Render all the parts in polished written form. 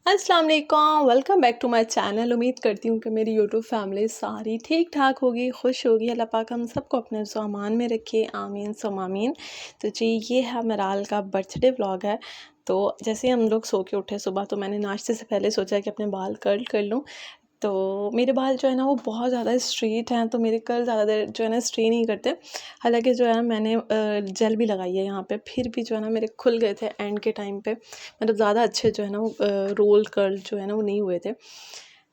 अस्सलाम वालेकुम, welcome back to my channel. उम्मीद करती हूँ कि मेरी यूट्यूब फैमिली सारी ठीक ठाक होगी, खुश होगी। अल्लाह पाक हम सबको अपने सामान में रखे, आमीन सुम्मा आमीन। तो जी ये है मेराल का बर्थडे व्लॉग है। तो जैसे ही हम लोग सो के उठे सुबह, तो मैंने नाश्ते से पहले सोचा कि अपने बाल कर्ल कर लूँ। तो मेरे बाल जो है ना वो बहुत ज़्यादा स्ट्रेट हैं, तो मेरे कर्ल ज़्यादा देर जो है ना स्ट्रे नहीं करते। हालाँकि जो है ना मैंने जेल भी लगाई है यहाँ पे, फिर भी जो है ना मेरे खुल गए थे एंड के टाइम पे। मतलब ज़्यादा अच्छे जो है ना वो रोल कर्ल जो है ना वो नहीं हुए थे।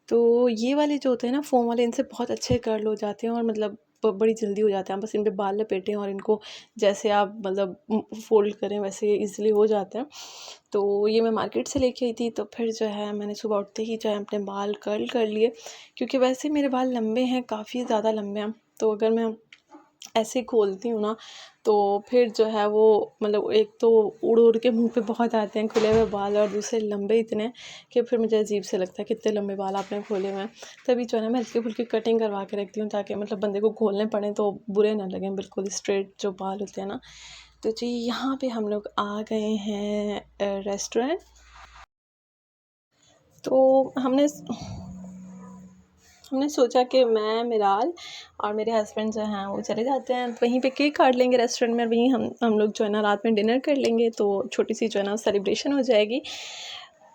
तो ये वाले जो होते हैं ना फ़ोम वाले, इनसे बहुत अच्छे कर्ल हो जाते हैं और मतलब बड़ी जल्दी हो जाते हैं। बस इन पे बाल लपेटें और इनको जैसे आप मतलब फ़ोल्ड करें वैसे ईज़िली हो जाते हैं। तो ये मैं मार्केट से लेके आई थी। तो फिर जो है मैंने सुबह उठते ही जो है अपने बाल कर्ल कर लिए, क्योंकि वैसे मेरे बाल लंबे हैं, काफ़ी ज़्यादा लंबे हैं। तो अगर मैं ऐसे खोलती हूँ ना, तो फिर जो है वो मतलब एक तो उड़ उड़ के मुँह पे बहुत आते हैं खुले हुए बाल, और दूसरे लंबे इतने कि फिर मुझे अजीब से लगता है कितने लंबे बाल आपने खोले हुए हैं। तभी जो है ना मैं हल्की फुल्की कटिंग करवा के रखती हूँ, ताकि मतलब बंदे को खोलने पड़े तो बुरे ना लगें, बिल्कुल स्ट्रेट जो बाल होते हैं ना। तो जी यहाँ पे हम लोग आ गए हैं रेस्टोरेंट। तो हमने सोचा कि मैं, मिराल और मेरे हस्बैंड जो हैं वो चले जाते हैं, वहीं पे केक काट लेंगे रेस्टोरेंट में। वहीं हम लोग जो है ना रात में डिनर कर लेंगे, तो छोटी सी जो है ना सेलिब्रेशन हो जाएगी।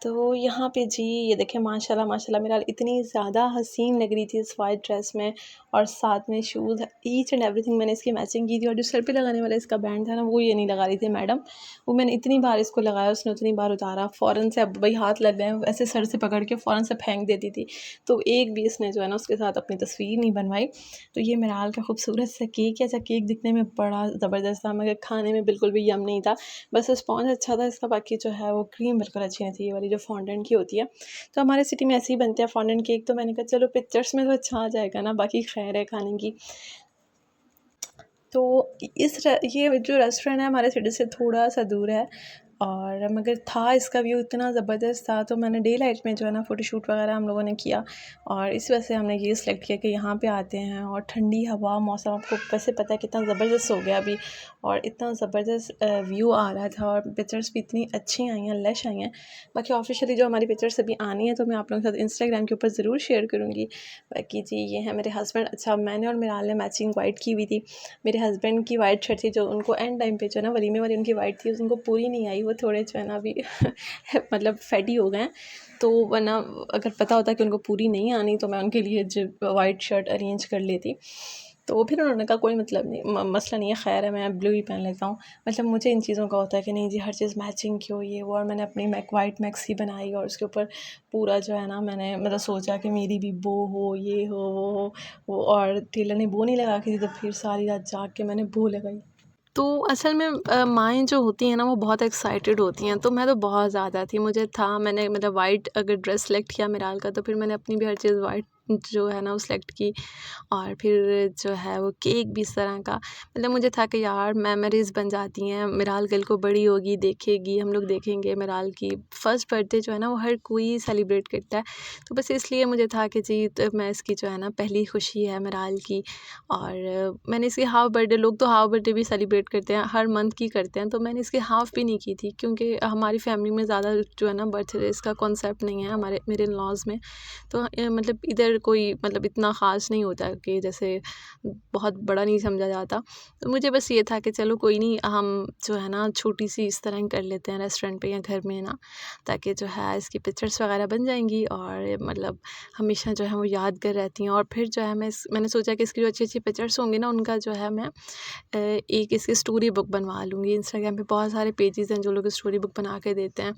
तो यहाँ पे जी ये देखें, माशाल्लाह माशाल्लाह मिराल इतनी ज़्यादा हसीन लग रही थी इस वाइट ड्रेस में, और साथ में शूज़, ईच एंड एवरीथिंग मैंने इसकी मैचिंग की थी। और जो सर पे लगाने वाला इसका बैंड था ना, वो ये नहीं लगा रही थी मैडम। वो मैंने इतनी बार इसको लगाया, उसने उतनी बार उतारा, फ़ौरन से अब भाई हाथ लग गए, ऐसे सर से पकड़ के फ़ौरन से फेंक देती थी। तो एक भी इसने जो है ना उसके साथ अपनी तस्वीर नहीं बनवाई। तो ये मिराल का खूबसूरत सा केक है। अच्छा, केक दिखने में बड़ा ज़बरदस्त था, मगर खाने में बिल्कुल भी यम नहीं था। बस स्पॉन्ज अच्छा था इसका, बाकी जो है वो क्रीम बिल्कुल अच्छी नहीं थी, ये वाली जो फॉन्डेंट की होती है। तो हमारे सिटी में ऐसे ही बनते हैं फॉन्डेंट केक। तो मैंने कहा चलो पिक्चर्स में तो अच्छा आ जाएगा ना, बाकी खैर है खाने की। तो ये जो रेस्टोरेंट है हमारे सिटी से थोड़ा सा दूर है, और मगर था इसका व्यू इतना ज़बरदस्त था। तो मैंने डे लाइट में जो है ना फ़ोटोशूट वगैरह हम लोगों ने किया, और इस वजह से हमने ये सिलेक्ट किया कि यहाँ पे आते हैं। और ठंडी हवा, मौसम आपको वैसे पता है कितना ज़बरदस्त हो गया अभी, और इतना ज़बरदस्त व्यू आ रहा था, और पिक्चर्स भी इतनी अच्छी आई हैं, लश आई हैं। बाकी ऑफिशियली जो हमारी पिक्चर्स अभी आनी है, तो मैं आप लोगों के साथ इंस्टाग्राम के ऊपर ज़रूर शेयर करूँगी। बाकी जी ये है मेरे हस्बैंड। अच्छा, मैंने और मिराल ने मैचिंग वाइट की हुई थी। मेरे हस्बैंड की वाइट शर्ट थी, जो उनको एंड टाइम पे जो है ना वलीमे वाली उनकी वाइट थी, उनको पूरी नहीं आई। वो थोड़े जो है ना अभी मतलब फैटी हो गए हैं। तो वरना अगर पता होता कि उनको पूरी नहीं आनी, तो मैं उनके लिए जो वाइट शर्ट अरेंज कर लेती। तो फिर उन्होंने कहा कोई मतलब नहीं, मसला नहीं है, खैर है, मैं ब्लू ही पहन लेता हूँ। मतलब मुझे इन चीज़ों का होता है कि नहीं जी, हर चीज़ मैचिंग की हो, ये वो। और मैंने अपनी वाइट मैक्सी बनाई, और उसके ऊपर पूरा जो है ना मैंने मतलब सोचा कि मेरी भी बो हो, ये हो वो हो वो। और टेलर ने बो नहीं लगा के दी, तो फिर सारी रात जाग के मैंने बो लगाई। तो असल में माएँ जो होती हैं ना वो बहुत एक्साइटेड होती हैं, तो मैं तो बहुत ज़्यादा थी। मुझे था, मैंने मतलब वाइट अगर ड्रेस सेलेक्ट किया मिराल का, तो फिर मैंने अपनी भी हर चीज़ वाइट जो है ना वो सेलेक्ट की। और फिर जो है वो केक भी इस तरह का, मतलब मुझे था कि यार मेमोरीज़ बन जाती हैं। मिराल कल को बड़ी होगी, देखेगी, हम लोग देखेंगे मिराल की फर्स्ट बर्थडे जो है ना वो हर कोई सेलिब्रेट करता है। तो बस इसलिए मुझे था कि जी तो मैं इसकी जो है ना पहली खुशी है मिराल की। और मैंने इसकी हाफ़ बर्थडे, लोग तो हाफ़ बर्थडे भी सेलिब्रेट करते हैं, हर मंथ की करते हैं, तो मैंने इसकी हाफ़ भी नहीं की थी, क्योंकि हमारी फैमिली में ज़्यादा जो है ना बर्थडेज़ का कॉन्सेप्ट नहीं है, हमारे मेरे इन-लॉज़ में। तो मतलब इधर कोई मतलब इतना ख़ास नहीं होता, कि जैसे बहुत बड़ा नहीं समझा जाता। तो मुझे बस ये था कि चलो कोई नहीं, हम जो है ना छोटी-सी इस तरह कर लेते हैं रेस्टोरेंट पे या घर में ना, ताकि जो है इसकी पिक्चर्स वगैरह बन जाएँगी, और मतलब हमेशा जो है वो यादगार रहती हैं। और फिर जो है मैंने सोचा कि इसकी जो अच्छी-अच्छी पिक्चर्स होंगी ना, उनका जो है मैं एक इसकी स्टोरी बुक बनवा लूँगी। इंस्टाग्राम पे बहुत सारे पेजेज़ हैं जो लोग स्टोरी बुक बना के देते हैं।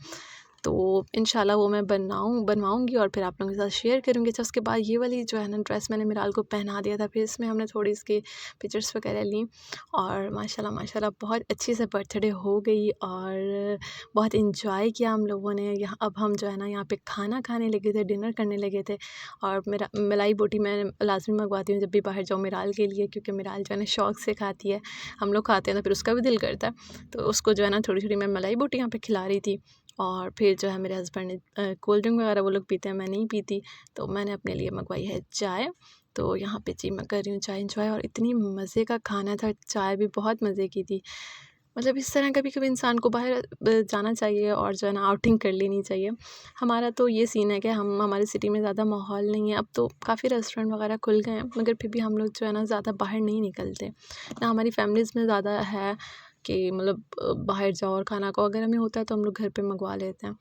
तो इंशाल्लाह वो मैं बनवाऊँगी और फिर आप लोगों के साथ शेयर करूँगी। अच्छा, उसके बाद ये वाली जो है ना ड्रेस मैंने मिराल को पहना दिया था, फिर इसमें हमने थोड़ी इसकी पिक्चर्स वगैरह ली, और माशाल्लाह माशाल्लाह बहुत अच्छी से बर्थडे हो गई, और बहुत एंजॉय किया हम लोगों ने। यहाँ अब हम जो है ना यहाँ पे खाना खाने लगे थे, डिनर करने लगे थे। और मेरा मलाई बोटी मैं लाज़मी मंगवाती हूँ जब भी बाहर जाऊँ मिराल के लिए, क्योंकि मिराल जो है ना शौक़ से खाती है। हम लोग खाते हैं तो फिर उसका भी दिल करता है, तो उसको जो है ना थोड़ी-थोड़ी मैं मलाई बोटी यहाँ पे खिला रही थी। और फिर जो है मेरे हस्बैंड ने कोल्ड ड्रिंक वगैरह वो लोग पीते हैं, मैं नहीं पीती, तो मैंने अपने लिए मंगवाई है चाय। तो यहाँ पे जी मैं कर रही हूँ चाय एंजॉय, और इतनी मज़े का खाना था, चाय भी बहुत मज़े की थी। मतलब इस तरह कभी-कभी इंसान को बाहर जाना चाहिए और जो है ना आउटिंग कर लेनी चाहिए। हमारा तो ये सीन है कि हमारी सिटी में ज़्यादा माहौल नहीं है, अब तो काफ़ी रेस्टोरेंट वगैरह खुल गए हैं, मगर फिर भी हम लोग जो है ना ज़्यादा बाहर नहीं निकलते। ना हमारी फैमिलीज़ में ज़्यादा है कि मतलब बाहर जाओ और खाना खाओ, अगर हमें होता है तो हम लोग घर पे मँगवा लेते हैं।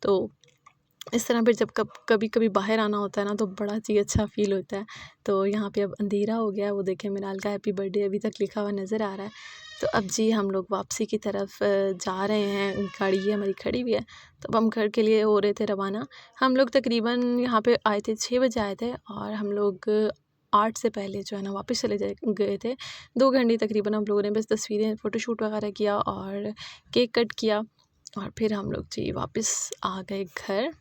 तो इस तरह फिर जब कभी-कभी बाहर आना होता है ना तो बड़ा जी अच्छा फ़ील होता है। तो यहाँ पे अब अंधेरा हो गया है, वो देखें मिराल का हैप्पी बर्थडे अभी तक लिखा हुआ नज़र आ रहा है। तो अब जी हम लोग वापसी की तरफ जा रहे हैं, गाड़ी ये हमारी खड़ी हुई है। तो अब हम घर के लिए हो रहे थे रवाना। हम लोग तकरीबन यहाँ पे आए थे 6 बजे आए थे और हम लोग 8 से पहले जो है ना वापस चले गए थे। 2 घंटे तकरीबन हम लोगों ने बस तस्वीरें फ़ोटोशूट वगैरह किया और केक कट किया और फिर हम लोग जी वापस आ गए घर।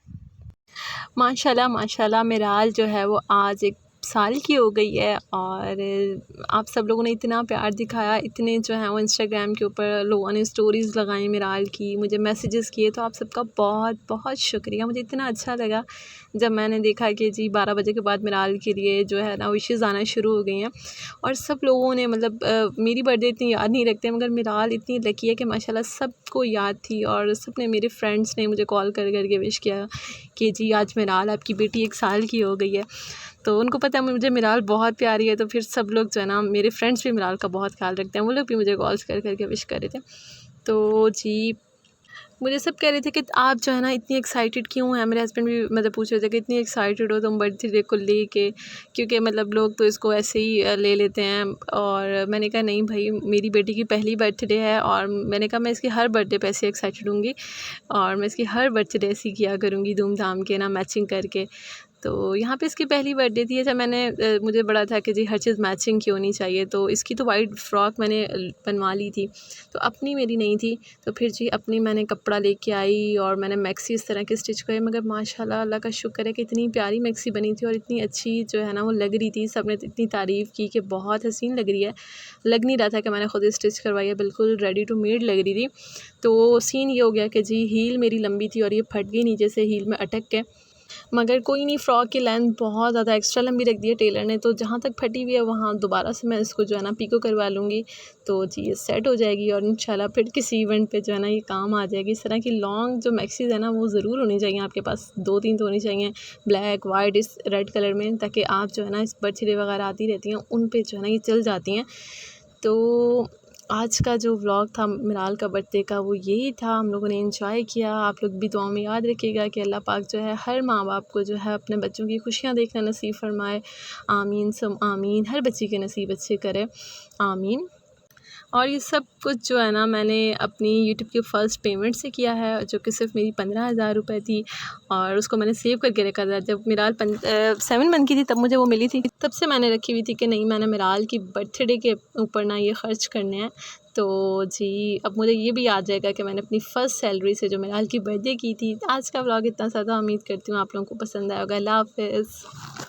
माशाल्लाह माशाल्लाह मिराल जो है वो आज 1 साल की हो गई है और आप सब लोगों ने इतना प्यार दिखाया, इतने जो है वो इंस्टाग्राम के ऊपर लोगों ने स्टोरीज़ लगाई मिराल की, मुझे मैसेजेस किए, तो आप सबका बहुत बहुत शुक्रिया। मुझे इतना अच्छा लगा जब मैंने देखा कि जी 12 बजे के बाद मिराल के लिए जो है ना विशेज़ आना शुरू हो गई हैं और सब लोगों ने मतलब मेरी बर्थडे इतनी याद नहीं रखते मगर मिराल इतनी लकी है कि माशाल्लाह सबको याद थी और सबने मेरे फ्रेंड्स ने मुझे कॉल कर के विश किया कि जी आज मिराल आपकी बेटी 1 साल की हो गई है। तो उनको पता है मुझे मिराल बहुत प्यारी है, तो फिर सब लोग जो है ना मेरे फ्रेंड्स भी मिराल का बहुत ख़्याल रखते हैं, वो लोग भी मुझे कॉल्स कर के विश कर रहे थे। तो जी मुझे सब कह रहे थे कि आप जो है ना इतनी एक्साइटेड क्यों हैं? मेरे हस्बैंड भी मतलब पूछ रहे थे कि इतनी एक्साइटेड हो तुम बर्थडे को लेके, क्योंकि मतलब लोग तो इसको ऐसे ही ले लेते हैं। और मैंने कहा नहीं भाई, मेरी बेटी की पहली बर्थडे है और मैंने कहा मैं इसकी हर बर्थडे पे ऐसे एक्साइटेड होंगी और मैं इसकी हर बर्थडे ऐसी किया करूँगी धूम-धाम के ना मैचिंग करके। तो यहाँ पे इसकी पहली बर्थडे थी। अच्छा मैंने मुझे बड़ा था कि जी हर चीज़ मैचिंग की होनी चाहिए, तो इसकी तो वाइट फ़्रॉक मैंने बनवा ली थी, तो अपनी मेरी नहीं थी, तो फिर जी अपनी मैंने कपड़ा लेके आई और मैंने मैक्सी इस तरह की स्टिच करी, मगर माशाल्लाह अल्लाह का शुक्र है कि इतनी प्यारी मैक्सी बनी थी और इतनी अच्छी जो है ना वो लग रही थी। सबने इतनी तारीफ़ की कि बहुत हसीन लग रही है। लग नहीं रहा था कि मैंने खुद स्टिच करवाई है, बिल्कुल रेडी टू मेड लग रही थी। तो सीन ये हो गया कि जी हील मेरी लंबी थी और ये फट गई नीचे से हील में अटक के, मगर कोई नहीं, फ़्रॉक की लेंथ बहुत ज़्यादा एक्स्ट्रा लंबी रख दी है टेलर ने, तो जहाँ तक फटी हुई है वहाँ दोबारा से मैं इसको जो है ना पीको करवा लूँगी, तो जी ये सेट हो जाएगी और इंशाल्लाह फिर किसी इवेंट पे जो है ना ये काम आ जाएगी। इस तरह की लॉन्ग जो मैक्सीज़ है ना वो ज़रूर होनी चाहिए आपके पास, 2-3 तो होनी चाहिए, ब्लैक, वाइट, इस रेड कलर में, ताकि आप जो है ना इस बर्थडे वगैरह आती रहती हैं उन पे जो है ना ये चल जाती हैं। तो आज का जो व्लॉग था मिराल का बर्थडे का वो यही था, हम लोगों ने एंजॉय किया। आप लोग भी दुआओं में याद रखिएगा कि अल्लाह पाक जो है हर माँ बाप को जो है अपने बच्चों की खुशियाँ देखना नसीब फरमाए। आमीन सम आमीन, हर बच्ची के नसीब अच्छे करे, आमीन। और ये सब कुछ जो है ना मैंने अपनी यूट्यूब की फ़र्स्ट पेमेंट से किया है, जो कि सिर्फ मेरी 15,000 रुपये थी और उसको मैंने सेव करके रखा था। जब मिराल 7 मंथ की थी तब मुझे वो मिली थी, तब से मैंने रखी हुई थी कि नहीं, मैंने मिराल की बर्थडे के ऊपर ना ये ख़र्च करने हैं। तो जी अब मुझे ये भी याद जाएगा कि मैंने अपनी फ़र्स्ट सैलरी से जो मिराल की बर्थडे की थी। आज का व्लॉग इतना ज़्यादा, उम्मीद करती हूँ आप लोगों को पसंद आया होगा। अल्लाह हाफ़िज़।